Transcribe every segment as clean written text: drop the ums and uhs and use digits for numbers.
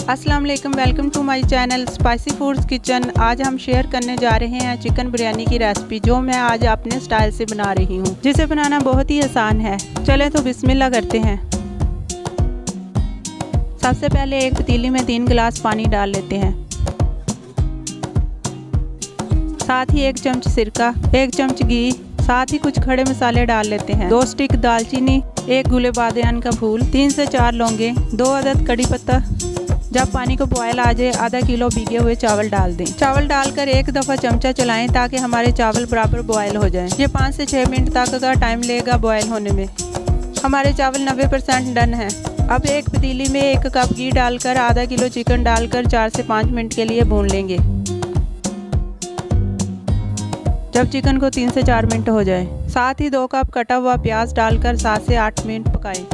अस्सलाम वालेकुम, welcome to my channel spicy foods kitchen. आज हम शेयर करने जा रहे हैं चिकन बिरयानी की रेसिपी, जो मैं आज अपने स्टाइल से बना रही हूँ, जिसे बनाना बहुत ही आसान है। चलें तो बिस्मिल्लाह करते हैं। सबसे पहले एक पतीली में 3 गिलास पानी डाल लेते हैं। साथ ही 1 चम्मच सिरका, 1 चम्मच घी, साथ ही कुछ खड़े मसाले डाल लेते हैं। 2 स्टिक दालचीनी, 1 गुले बादियान का फूल, 3 से 4 लौंगे, 2 अदद कड़ी पत्ता। जब पानी को बॉयल आ जाए, आधा किलो भीगे हुए चावल डाल दें। चावल डालकर एक दफ़ा चमचा चलाएं ताकि हमारे चावल बराबर बॉयल हो जाएं। ये 5 से 6 मिनट तक का टाइम लेगा बॉयल होने में। हमारे चावल 90% डन है। अब एक पतीली में 1 कप घी डालकर आधा किलो चिकन डालकर 4 से 5 मिनट के लिए भून लेंगे। जब चिकन को 3 से 4 मिनट हो जाए, साथ ही 2 कप कटा हुआ प्याज डालकर 7 से 8 मिनट पकाएं।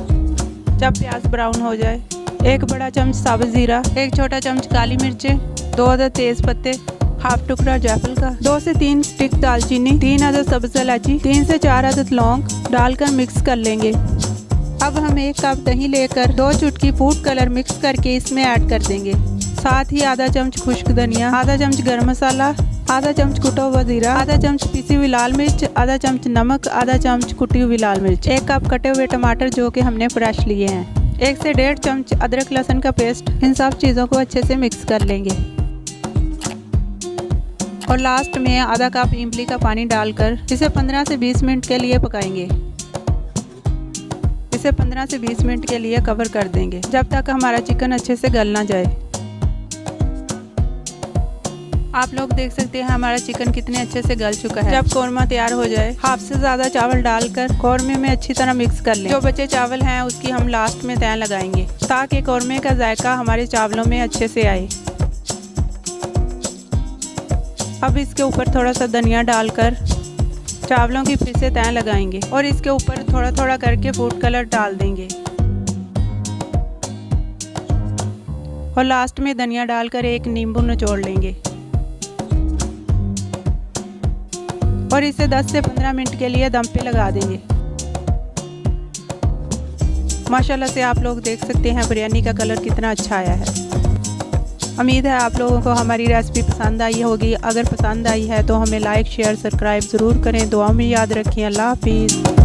जब प्याज ब्राउन हो जाए, 1 बड़ा चम्मच साबुत ज़ीरा, 1 छोटा चम्मच काली मिर्चें, 2 अदद तेज़ पत्ते, हाफ टुकड़ा जायफल का, 2 से 3 स्टिक दालचीनी, 3 अदद सब्ज़ इलायची, 3 से 4 अदद लौंग डालकर मिक्स कर लेंगे। अब हम 1 कप दही लेकर 2 चुटकी फूड कलर मिक्स करके इसमें ऐड कर देंगे। साथ ही आधा चम्मच खुश्क धनिया, आधा चम्मच गरम मसाला, आधा चम्मच कुटा हुआ ज़ीरा, आधा चम्मच पीसी हुई लाल मिर्च, आधा चम्मच नमक, आधा चम्मच कुटी हुई लाल मिर्च, 1 कप कटे हुए टमाटर जो कि हमने फ्रेश लिए हैं, 1 से 1.5 चम्मच अदरक लहसुन का पेस्ट। इन सब चीज़ों को अच्छे से मिक्स कर लेंगे और लास्ट में आधा कप इमली का पानी डालकर इसे 15 से 20 मिनट के लिए पकाएंगे। इसे 15 से 20 मिनट के लिए कवर कर देंगे, जब तक हमारा चिकन अच्छे से गल ना जाए। आप लोग देख सकते हैं हमारा चिकन कितने अच्छे से गल चुका है। जब कौरमा तैयार हो जाए, हाफ से ज़्यादा चावल डालकर कौरमे में अच्छी तरह मिक्स कर लें। जो बचे चावल हैं उसकी हम लास्ट में तय लगाएंगे ताकि कौरमे का जायका हमारे चावलों में अच्छे से आए। अब इसके ऊपर थोड़ा सा धनिया डालकर चावलों की फिर से तय लगाएंगे और इसके ऊपर थोड़ा थोड़ा करके फूड कलर डाल देंगे और लास्ट में धनिया डालकर 1 नींबू निचोड़ लेंगे और इसे 10 से 15 मिनट के लिए दम पे लगा देंगे। माशाल्लाह से आप लोग देख सकते हैं बिरयानी का कलर कितना अच्छा आया है। उम्मीद है आप लोगों को हमारी रेसिपी पसंद आई होगी। अगर पसंद आई है तो हमें लाइक शेयर सब्सक्राइब ज़रूर करें। दुआ में याद रखें। अल्लाह हाफिज़।